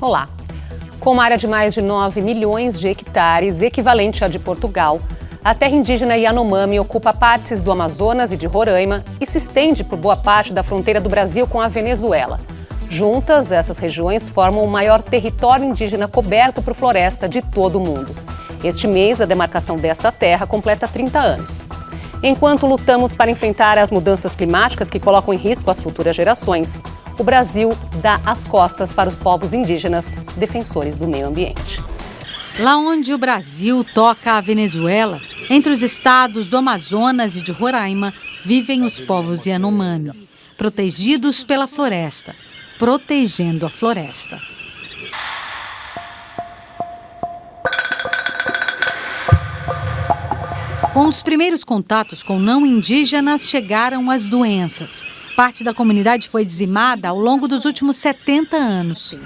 Olá! Com uma área de mais de 9 milhões de hectares, equivalente à de Portugal, a terra indígena Yanomami ocupa partes do Amazonas e de Roraima e se estende por boa parte da fronteira do Brasil com a Venezuela. Juntas, essas regiões formam o maior território indígena coberto por floresta de todo o mundo. Este mês, a demarcação desta terra completa 30 anos. Enquanto lutamos para enfrentar as mudanças climáticas que colocam em risco as futuras gerações, o Brasil dá as costas para os povos indígenas, defensores do meio ambiente. Lá onde o Brasil toca a Venezuela, entre os estados do Amazonas e de Roraima, vivem os povos Yanomami, protegidos pela floresta, protegendo a floresta. Com os primeiros contatos com não indígenas, chegaram as doenças. Parte da comunidade foi dizimada ao longo dos últimos 70 anos.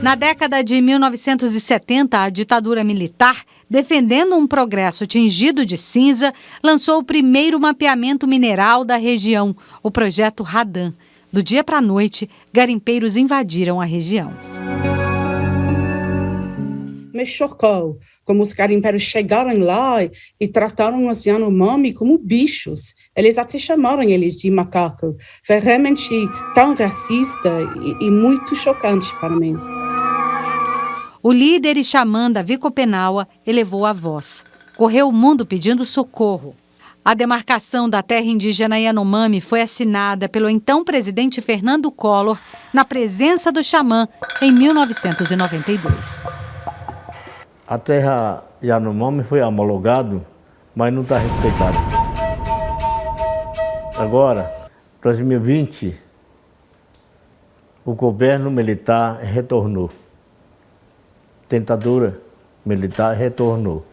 Na década de 1970, a ditadura militar, defendendo um progresso tingido de cinza, lançou o primeiro mapeamento mineral da região, o Projeto Radan. Do dia para a noite, garimpeiros invadiram a região. Me chocou como os garimpeiros chegaram lá e trataram os Yanomami como bichos. Eles até chamaram eles de macaco. Foi realmente tão racista e muito chocante para mim. O líder e xamã Davi Copenaua elevou a voz. Correu o mundo pedindo socorro. A demarcação da terra indígena Yanomami foi assinada pelo então presidente Fernando Collor na presença do xamã em 1992. A terra Yanomami foi homologado, mas não está respeitado. Agora, 2020, o governo militar retornou. Tentadura militar retornou.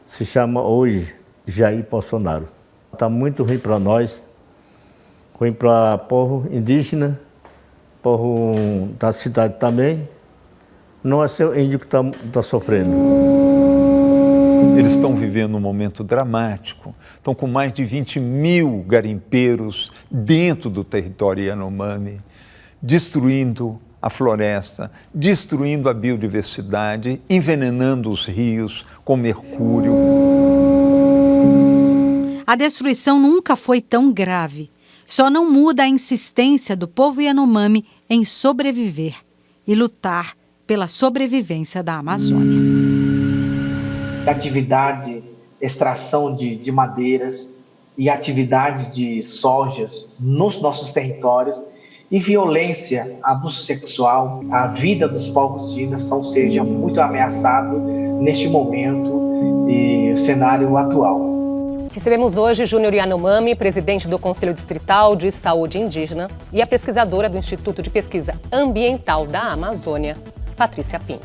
Se chama hoje Jair Bolsonaro. Está muito ruim para nós, ruim para o povo indígena, povo da cidade também. Não é seu índio que está sofrendo. Eles estão vivendo um momento dramático. Estão com mais de 20 mil garimpeiros dentro do território Yanomami, destruindo a floresta, destruindo a biodiversidade, envenenando os rios com mercúrio. A destruição nunca foi tão grave. Só não muda a insistência do povo Yanomami em sobreviver e lutar pela sobrevivência da Amazônia. Atividade, extração de madeiras e atividade de sojas nos nossos territórios e violência, abuso sexual, a vida dos povos indígenas seja muito ameaçado neste momento e cenário atual. Recebemos hoje Júnior Yanomami, presidente do Conselho Distrital de Saúde Indígena, e a pesquisadora do Instituto de Pesquisa Ambiental da Amazônia, Patrícia Pinho.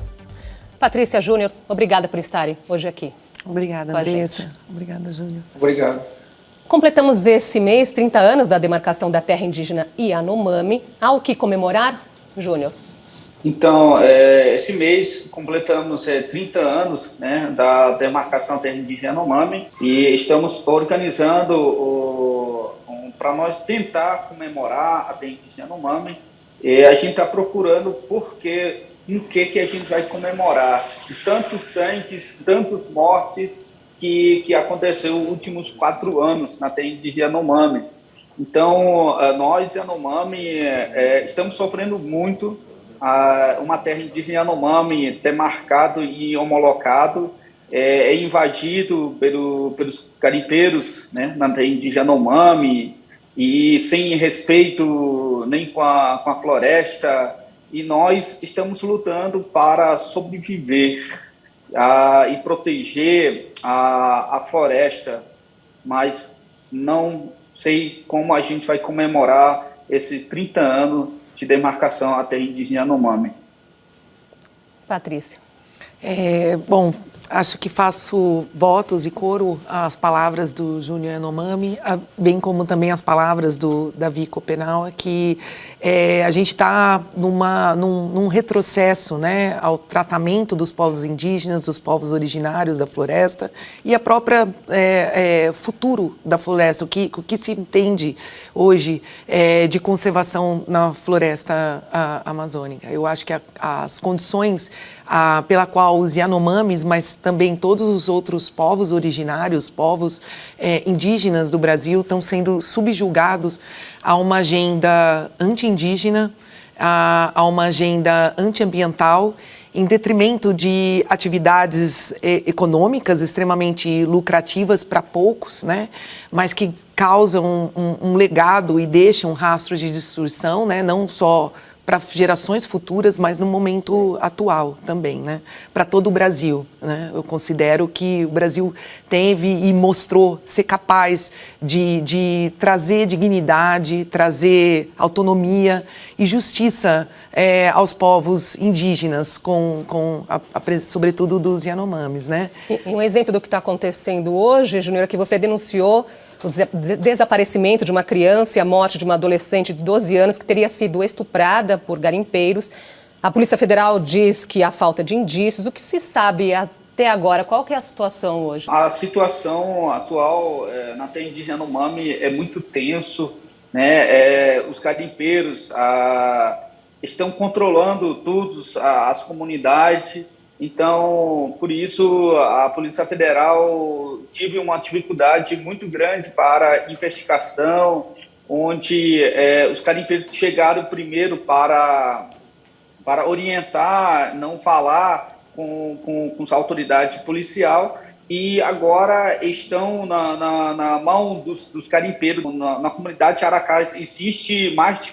Patrícia, Júnior, obrigada por estarem hoje aqui. Obrigada, Andressa. Obrigada, Júnior. Obrigado. Completamos esse mês 30 anos da demarcação da terra indígena Yanomami. Há o que comemorar, Júnior? Então, esse mês completamos 30 anos, né, da demarcação da terra indígena Yanomami e estamos organizando para nós tentar comemorar a terra indígena Yanomami. A gente está procurando em que a gente vai comemorar tantos sangues, tantos mortes que aconteceu nos últimos 4 anos na terra indígena Yanomami. Então, nós, Yanomami, estamos sofrendo muito. Uma terra indígena Yanomami demarcado e homologado é invadido pelos garimpeiros, né, na terra indígena Yanomami e sem respeito nem com a floresta. E nós estamos lutando para sobreviver e proteger a floresta, mas não sei como a gente vai comemorar esses 30 anos de demarcação à terra indígena Yanomami. Patrícia. Bom, Acho que faço votos e coro às palavras do Júnior Yanomami, bem como também as palavras do Davi Copenau, que a gente está num retrocesso, né, ao tratamento dos povos indígenas, dos povos originários da floresta e a própria futuro da floresta, o que se entende hoje de conservação na floresta amazônica. Eu acho que as condições pela qual os Yanomamis, mas também todos os outros povos originários, povos indígenas do Brasil, estão sendo subjugados a uma agenda anti-indígena, a uma agenda antiambiental, em detrimento de atividades econômicas extremamente lucrativas para poucos, né? Mas que causam um legado e deixam um rastro de destruição, né? Não só para gerações futuras, mas no momento atual também, né? Para todo o Brasil, né? Eu considero que o Brasil teve e mostrou ser capaz de trazer dignidade, trazer autonomia e justiça aos povos indígenas, sobretudo dos Yanomamis, né? E um exemplo do que está acontecendo hoje, Júnior, é que você denunciou o desaparecimento de uma criança e a morte de uma adolescente de 12 anos que teria sido estuprada por garimpeiros. A Polícia Federal diz que há falta de indícios. O que se sabe até agora? Qual que é a situação hoje? A situação atual na terra indígena Yanomami é muito tenso, né? Os garimpeiros estão controlando todas as comunidades. Então, por isso, a Polícia Federal teve uma dificuldade muito grande para investigação, onde os garimpeiros chegaram primeiro para orientar, não falar com as autoridades policiais, e agora estão na mão dos garimpeiros. Na comunidade de Aracás existe mais de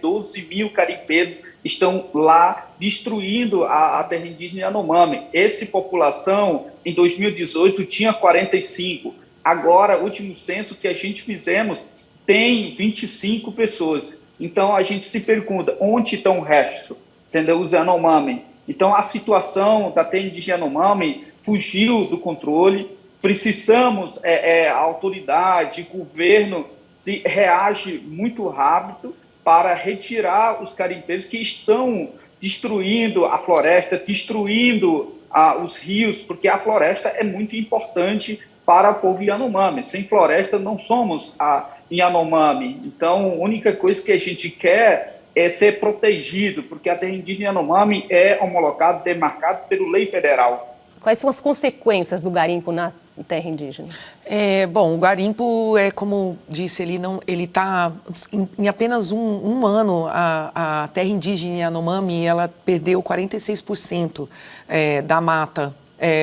12 mil garimpeiros estão lá destruindo a terra indígena Yanomami. Essa população, em 2018, tinha 45. Agora, o último censo que a gente fizemos tem 25 pessoas. Então, a gente se pergunta, onde estão o resto? Entendeu? Os Yanomami. Então, a situação da terra indígena Yanomami fugiu do controle. Precisamos, a autoridade, o governo, se reage muito rápido para retirar os garimpeiros que estão destruindo a floresta, destruindo os rios, porque a floresta é muito importante para o povo Yanomami. Sem floresta não somos a Yanomami. Então, a única coisa que a gente quer é ser protegido, porque a terra indígena Yanomami é homologada, demarcada pela lei federal. Quais são as consequências do garimpo na terra indígena? Bom, o garimpo como disse, ele está em apenas um ano, a terra indígena Yanomami, ela perdeu 46% da mata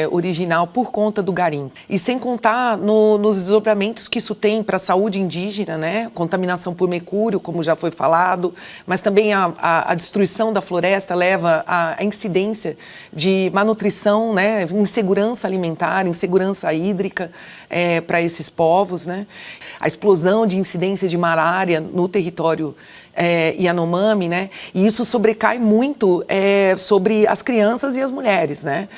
original por conta do garimpo. E sem contar nos desdobramentos que isso tem para a saúde indígena, né? Contaminação por mercúrio, como já foi falado, mas também a destruição da floresta leva à incidência de malnutrição, né? Insegurança alimentar, insegurança hídrica para esses povos, né? A explosão de incidência de malária no território Yanomami, né? E isso sobrecai muito sobre as crianças e as mulheres, né?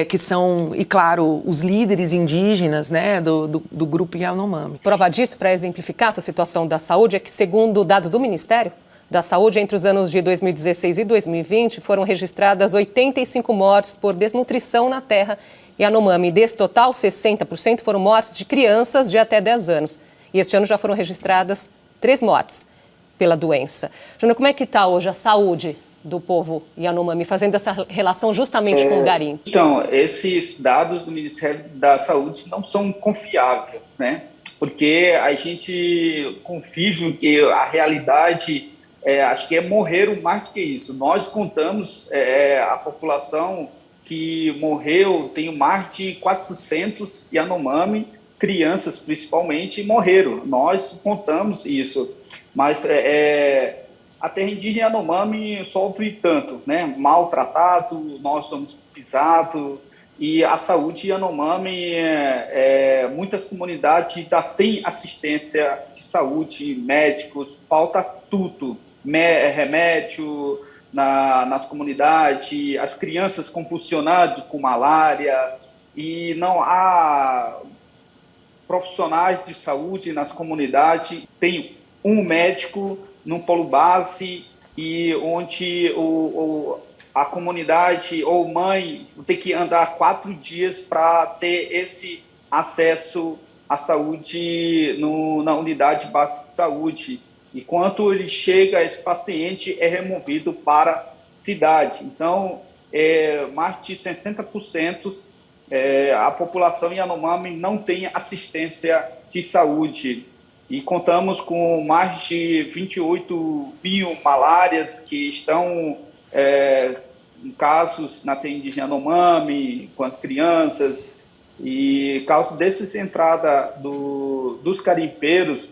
Que são, e claro, os líderes indígenas, né? do grupo Yanomami. Prova disso, para exemplificar essa situação da saúde, é que, segundo dados do Ministério da Saúde, entre os anos de 2016 e 2020, foram registradas 85 mortes por desnutrição na terra Yanomami. Desse total, 60% foram mortes de crianças de até 10 anos. E este ano já foram registradas 3 mortes pela doença. Júnior, como é que está hoje a saúde do povo Yanomami, fazendo essa relação justamente com o garimpo? Então, esses dados do Ministério da Saúde não são confiáveis, né? Porque a gente confia que a realidade, acho que morreram mais do que isso. Nós contamos a população que morreu, tem mais de 400 Yanomami, crianças principalmente, morreram. Nós contamos isso. Mas a terra indígena Yanomami sofre tanto, né? Maltratado, nós somos pisados, e a saúde Yanomami, muitas comunidades estão sem assistência de saúde, médicos, falta tudo, remédio nas comunidades, as crianças compulsionadas com malária, e não há profissionais de saúde nas comunidades. Tem um médico num polo base e onde a comunidade ou mãe tem que andar 4 dias para ter esse acesso à saúde na unidade básica de saúde. E quando ele chega, esse paciente é removido para a cidade. Então, mais de 60% a população Yanomami não tem assistência de saúde. E contamos com mais de 28 mil malárias que estão em casos na terra indígena Yanomami, com as crianças. E causa dessa entrada dos garimpeiros,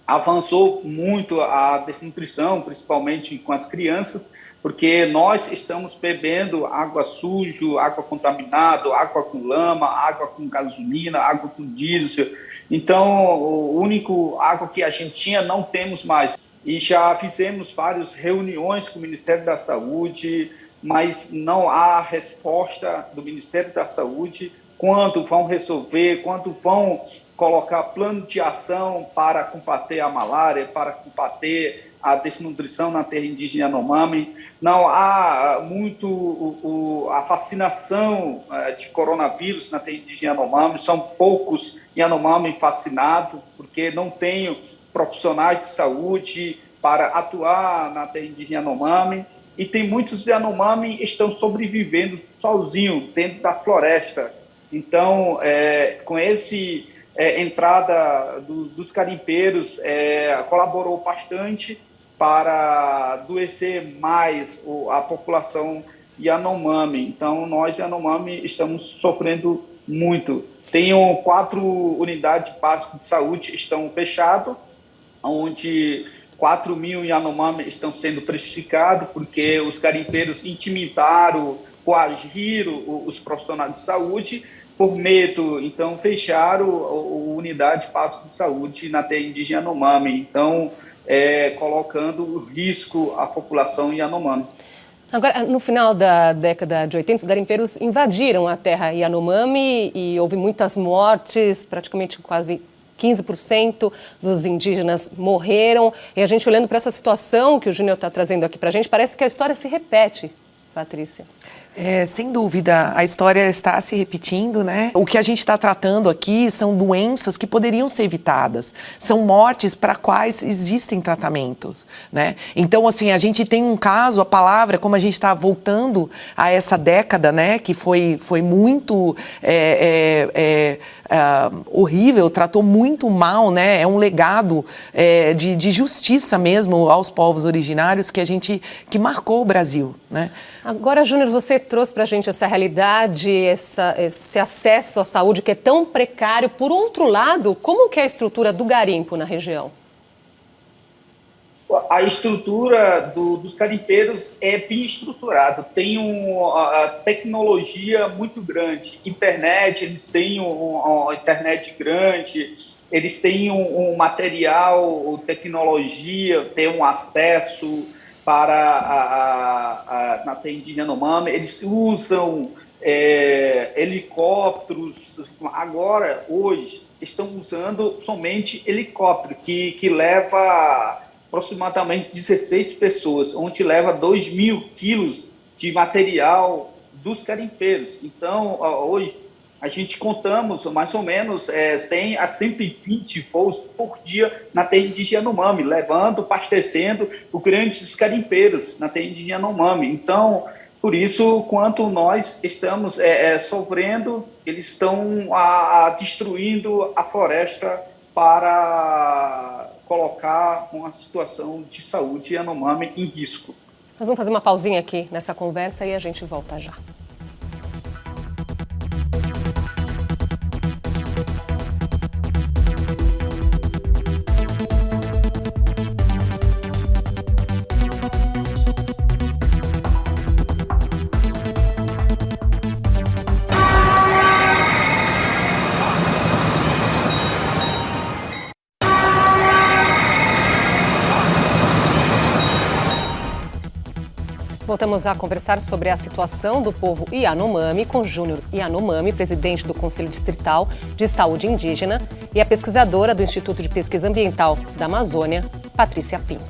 avançou muito a desnutrição, principalmente com as crianças, porque nós estamos bebendo água suja, água contaminada, água com lama, água com gasolina, água com diesel. Então, o único água que a gente tinha, não temos mais. E já fizemos várias reuniões com o Ministério da Saúde, mas não há resposta do Ministério da Saúde quando vão resolver, quando vão colocar plano de ação para combater a malária, para combater a desnutrição na terra indígena Yanomami. Não há a vacinação de coronavírus na terra indígena Yanomami. São poucos Yanomami vacinados, porque não tem profissionais de saúde para atuar na terra indígena Yanomami. E tem muitos Yanomami que estão sobrevivendo sozinhos dentro da floresta. Então, com esse entrada dos garimpeiros, colaborou bastante para adoecer mais a população Yanomami. Então, nós, Yanomami, estamos sofrendo muito. Tenho 4 unidades básicas de saúde que estão fechadas, onde 4 mil Yanomami estão sendo prejudicados, porque os garimpeiros intimidaram, coagiram os profissionais de saúde por medo. Então, fecharam a unidade básica de saúde na terra indígena Yanomami. Então, colocando risco à população Yanomami. Agora, no final da década de 80, os garimpeiros invadiram a terra Yanomami e houve muitas mortes, praticamente quase 15% dos indígenas morreram. E a gente olhando para essa situação que o Júnior está trazendo aqui para a gente, parece que a história se repete, Patrícia. Sem dúvida, a história está se repetindo, né? O que a gente está tratando aqui são doenças que poderiam ser evitadas, são mortes para quais existem tratamentos, né? Então, assim, a gente tem um caso, a palavra, como a gente está voltando a essa década, né, que foi muito horrível, tratou muito mal, né? É um legado de justiça mesmo aos povos originários que marcou o Brasil, né? Agora, Júnior, você trouxe para a gente essa realidade, esse acesso à saúde que é tão precário. Por outro lado, como que é a estrutura do garimpo na região? A estrutura dos garimpeiros é bem estruturada, tem uma tecnologia muito grande. Internet, eles têm uma internet grande, eles têm um material, tecnologia, têm um acesso para na terra indígena Yanomami. Eles usam helicópteros. Agora, hoje, estão usando somente helicóptero, que leva aproximadamente 16 pessoas, onde leva 2.000 quilos de material dos garimpeiros. Então, hoje, a gente contamos mais ou menos 100 a 120 voos por dia na terra indígena Yanomami, levando, abastecendo os grandes garimpeiros na terra indígena Yanomami. Então, por isso, quanto nós estamos sofrendo, eles estão destruindo a floresta para colocar uma situação de saúde Yanomami em risco. Nós vamos fazer uma pausinha aqui nessa conversa e a gente volta já. voltamos a conversar sobre a situação do povo Yanomami com Júnior Yanomami, presidente do Conselho Distrital de Saúde Indígena, e a pesquisadora do Instituto de Pesquisa Ambiental da Amazônia, Patrícia Pinho.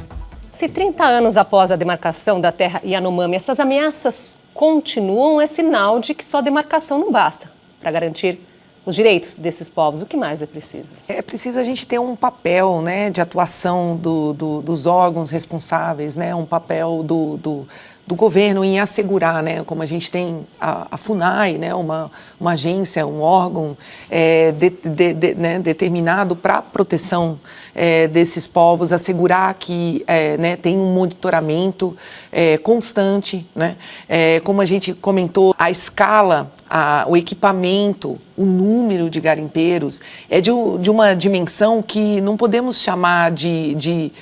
Se 30 anos após a demarcação da terra Yanomami essas ameaças continuam, é sinal de que só a demarcação não basta para garantir os direitos desses povos. O que mais é preciso? É preciso a gente ter um papel, né, de atuação dos órgãos responsáveis, né, um papel do governo em assegurar, né, como a gente tem a FUNAI, né, uma agência, um órgão né, determinado para a proteção desses povos, assegurar que né, tem um monitoramento constante, né, como a gente comentou, a escala, o equipamento, o número de garimpeiros é de uma dimensão que não podemos chamar de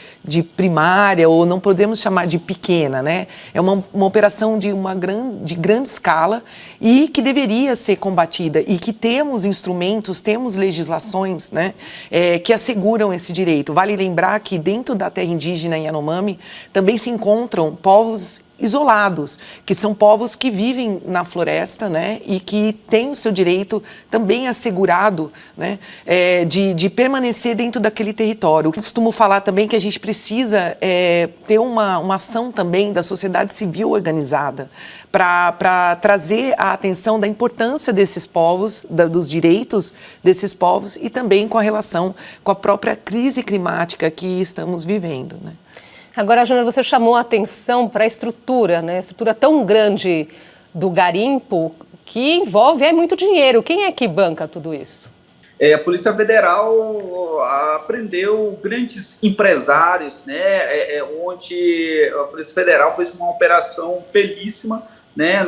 primária ou não podemos chamar de pequena, né? É uma operação de grande escala e que deveria ser combatida e que temos instrumentos, temos legislações, né, que asseguram esse direito. Vale lembrar que dentro da terra indígena Yanomami também se encontram povos isolados, que são povos que vivem na floresta, né, e que têm o seu direito também assegurado, né, de permanecer dentro daquele território. Eu costumo falar também que a gente precisa ter uma ação também da sociedade civil organizada para trazer a atenção da importância desses povos, dos direitos desses povos e também com a relação com a própria crise climática que estamos vivendo, né. Agora, Júnior, você chamou a atenção para a estrutura, né? A estrutura tão grande do garimpo que envolve muito dinheiro. Quem é que banca tudo isso? A Polícia Federal prendeu grandes empresários, né? Onde a Polícia Federal fez uma operação belíssima, né?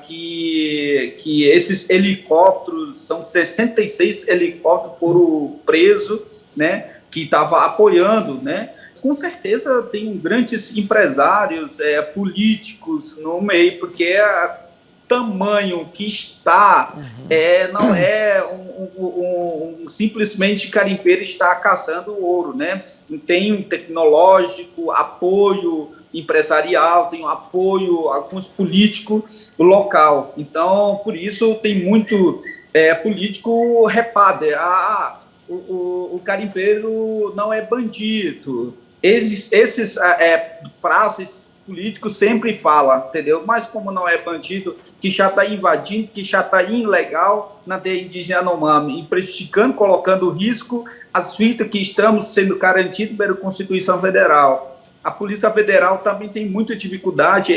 Que esses helicópteros, são 66 helicópteros foram presos, né? Que estavam apoiando, né? Com certeza tem grandes empresários, políticos no meio, porque o tamanho que está não é simplesmente garimpeiro está caçando ouro, né? Tem um tecnológico, apoio empresarial, tem um apoio alguns políticos local. Então, por isso tem muito político repado. O garimpeiro não é bandido. Esses frases políticos sempre falam, entendeu? Mas como não é bandido, que já está invadindo, que já está ilegal na terra indígena Yanomami, e prejudicando, colocando em risco as vidas que estamos sendo garantidas pela Constituição Federal. A Polícia Federal também tem muita dificuldade,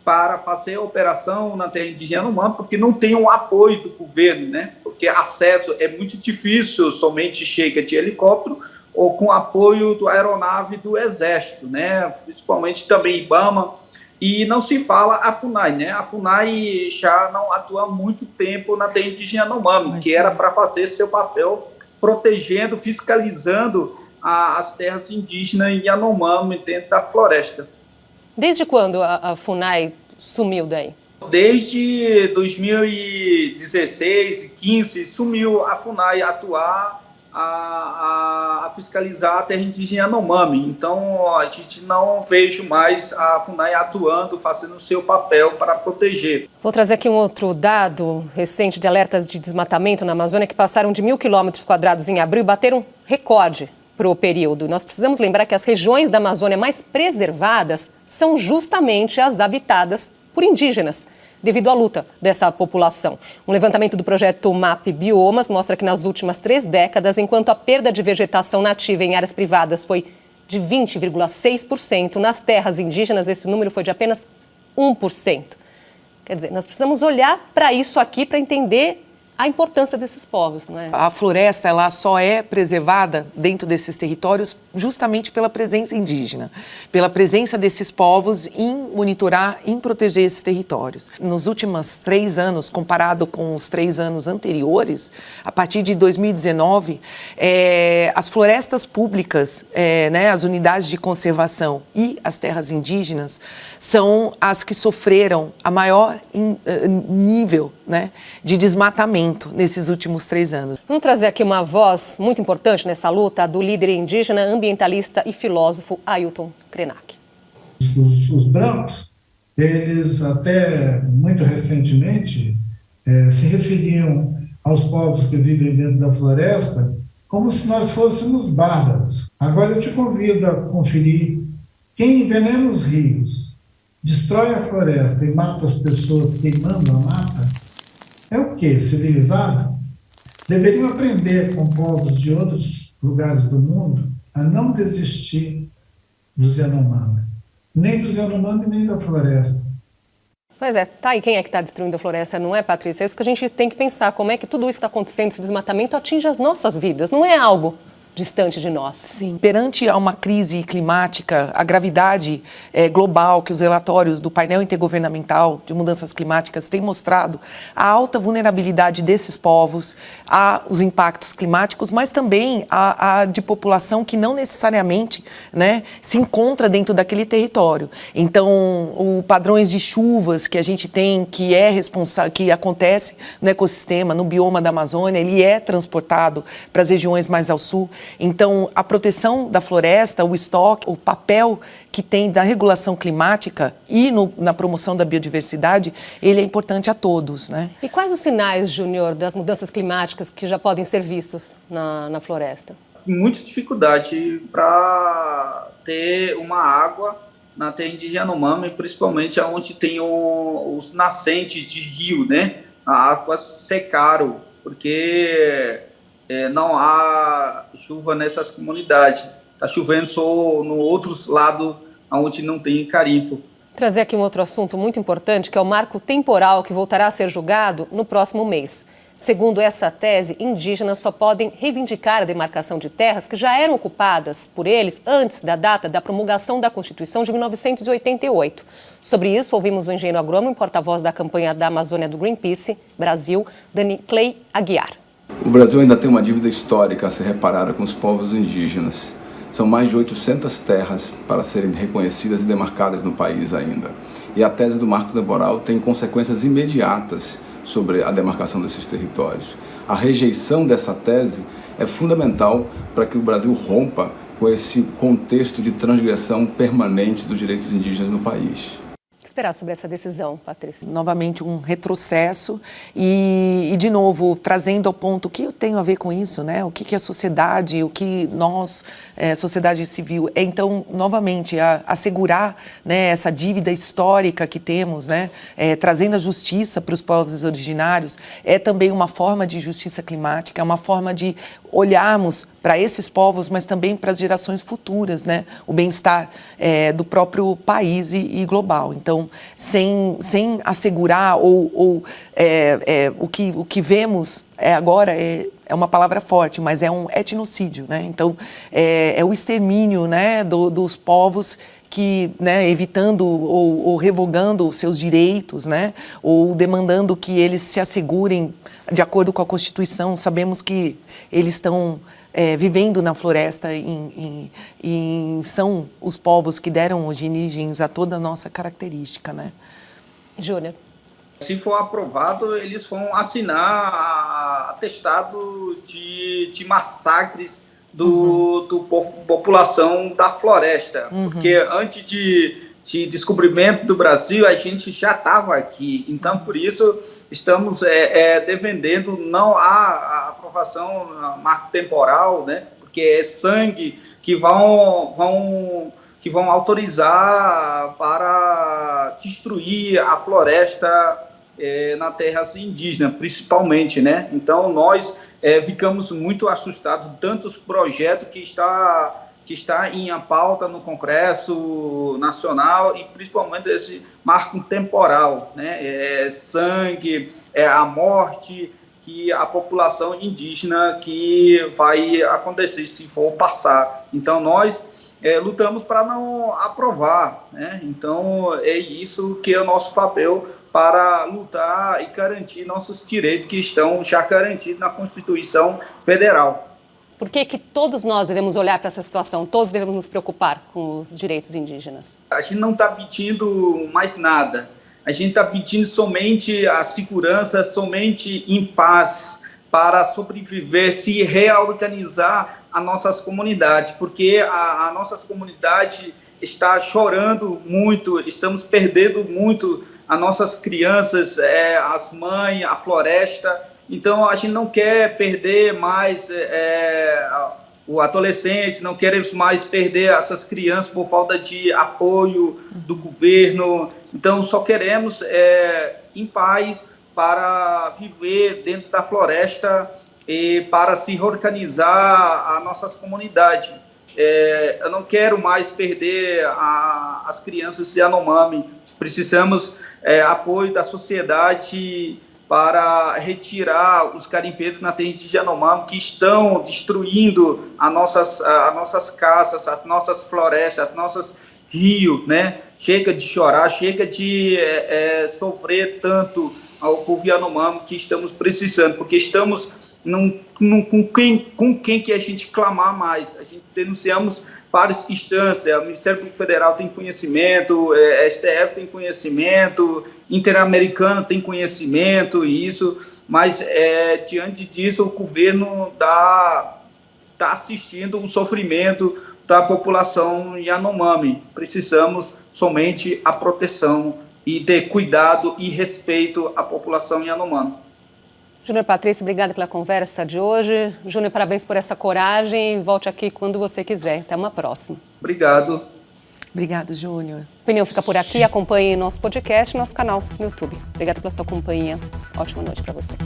para fazer a operação na terra indígena Yanomami, porque não tem um apoio do governo, né? Porque acesso é muito difícil, somente chega de helicóptero ou com apoio da aeronave do Exército, né? Principalmente também IBAMA, e não se fala a FUNAI, né? A FUNAI já não atua há muito tempo na terra indígena Yanomami, que era para fazer seu papel protegendo, fiscalizando as terras indígenas Yanomami dentro da floresta. Desde quando a FUNAI sumiu daí? Desde 2016 e 2015, sumiu a FUNAI atuar, a fiscalizar a terra indígena Yanomami. Então, a gente não vejo mais a FUNAI atuando, fazendo o seu papel para proteger. Vou trazer aqui um outro dado recente de alertas de desmatamento na Amazônia que passaram de 1.000 quilômetros quadrados em abril e bateram recorde para o período. Nós precisamos lembrar que as regiões da Amazônia mais preservadas são justamente as habitadas por indígenas, devido à luta dessa população. Um levantamento do projeto MAP Biomas mostra que nas últimas 3 décadas, enquanto a perda de vegetação nativa em áreas privadas foi de 20,6%, nas terras indígenas esse número foi de apenas 1%. Quer dizer, nós precisamos olhar para isso aqui para entender a importância desses povos, não é? A floresta, ela só é preservada dentro desses territórios justamente pela presença indígena, pela presença desses povos em monitorar, em proteger esses territórios. Nos últimos 3 anos, comparado com os 3 anos anteriores, a partir de 2019, as florestas públicas, né, as unidades de conservação e as terras indígenas são as que sofreram a maior nível, né, de desmatamento nesses últimos 3 anos. Vamos trazer aqui uma voz muito importante nessa luta, a do líder indígena, ambientalista e filósofo Ailton Krenak. Os brancos eles até muito recentemente se referiam aos povos que vivem dentro da floresta como se nós fôssemos bárbaros. Agora eu te convido a conferir: quem envenena os rios, destrói a floresta e mata as pessoas queimando a mata, é o quê? Civilizado? Deveriam aprender com povos de outros lugares do mundo a não desistir dos Yanomami. Nem dos Yanomami, nem da floresta. Pois é, tá aí quem é que está destruindo a floresta, não é, Patrícia? É isso que a gente tem que pensar, como é que tudo isso está acontecendo, esse desmatamento atinge as nossas vidas, não é algo distante de nós. Sim. Perante a uma crise climática, a gravidade global que os relatórios do painel intergovernamental de mudanças climáticas têm mostrado, a alta vulnerabilidade desses povos, os impactos climáticos, mas também a de população que não necessariamente, né, se encontra dentro daquele território. Então, os padrões de chuvas que a gente tem, que que acontece no ecossistema, no bioma da Amazônia, ele é transportado para as regiões mais ao sul. Então, a proteção da floresta, o estoque, o papel que tem da regulação climática e na promoção da biodiversidade, ele é importante a todos, né? E quais os sinais, Júnior, das mudanças climáticas que já podem ser vistos na floresta? Muita dificuldade para ter uma água na terra indígena Yanomami, principalmente onde tem os nascentes de rio, né? A água secaram, porque não há chuva nessas comunidades. Está chovendo só no outros lados, onde não tem carimbo. Trazer aqui um outro assunto muito importante, que é o marco temporal que voltará a ser julgado no próximo mês. Segundo essa tese, indígenas só podem reivindicar a demarcação de terras que já eram ocupadas por eles antes da data da promulgação da Constituição de 1988. Sobre isso, ouvimos o engenheiro agrônomo e porta-voz da campanha da Amazônia do Greenpeace Brasil, Clay Aguiar. O Brasil ainda tem uma dívida histórica a ser reparada com os povos indígenas. São mais de 800 terras para serem reconhecidas e demarcadas no país ainda. E a tese do marco temporal tem consequências imediatas sobre a demarcação desses territórios. A rejeição dessa tese é fundamental para que o Brasil rompa com esse contexto de transgressão permanente dos direitos indígenas no país. O que esperar sobre essa decisão, Patrícia? Novamente um retrocesso e de novo, trazendo ao ponto o que eu tenho a ver com isso, né? O que a sociedade, o que nós, sociedade civil, então, novamente, assegurar, né, essa dívida histórica que temos, né? Trazendo a justiça para os povos originários, é também uma forma de justiça climática, é uma forma de olharmos para esses povos, mas também para as gerações futuras, né? O bem-estar do próprio país e global. Então, sem assegurar o que vemos agora é uma palavra forte, mas é um etnocídio, né? Então, é o extermínio, né, dos povos que, né, evitando ou revogando os seus direitos, né, ou demandando que eles se assegurem de acordo com a Constituição. Sabemos que eles estão vivendo na floresta e são os povos que deram origens a toda a nossa característica, né? Júnior. Se for aprovado, eles vão assinar atestado de massacres do população da floresta. Porque antes de descobrimento do Brasil, a gente já estava aqui. Então, por isso, estamos defendendo não a aprovação marco temporal, né? Porque é sangue que vão autorizar para destruir a floresta na terras indígenas, principalmente, né? Então, nós ficamos muito assustados, tantos projetos que está em pauta no Congresso Nacional e principalmente esse marco temporal, né? Sangue, a morte que a população indígena que vai acontecer se for passar. Então, nós lutamos para não aprovar, né? Então, é isso que é o nosso papel para lutar e garantir nossos direitos que estão já garantidos na Constituição Federal. Por que todos nós devemos olhar para essa situação? Todos devemos nos preocupar com os direitos indígenas? A gente não está pedindo mais nada. A gente está pedindo somente a segurança, somente em paz, para sobreviver, se reorganizar as nossas comunidades, porque as nossas comunidades está chorando muito, estamos perdendo muito as nossas crianças, as mães, a floresta. Então, a gente não quer perder mais o adolescente, não queremos mais perder essas crianças por falta de apoio do governo. Então, só queremos em paz para viver dentro da floresta e para se organizar as nossas comunidades. Eu não quero mais perder as crianças Yanomami. Precisamos apoio da sociedade para retirar os garimpeiros na terra de Yanomami que estão destruindo as nossas casas, as nossas florestas, os nossos rios, né? Chega de chorar, chega de sofrer tanto ao povo Yanomami que estamos precisando, porque estamos com quem que a gente clamar mais. A gente denunciamos várias instâncias, o Ministério Público Federal tem conhecimento, STF tem conhecimento, Interamericano tem conhecimento, mas diante disso o governo está assistindo o sofrimento da população Yanomami. Precisamos somente a proteção e ter cuidado e respeito à população Yanomami. Júnior Patrício, obrigada pela conversa de hoje. Júnior, parabéns por essa coragem. Volte aqui quando você quiser. Até uma próxima. Obrigado. Obrigado, Júnior. A Opinião fica por aqui. Acompanhe nosso podcast e nosso canal no YouTube. Obrigada pela sua companhia. Ótima noite para você.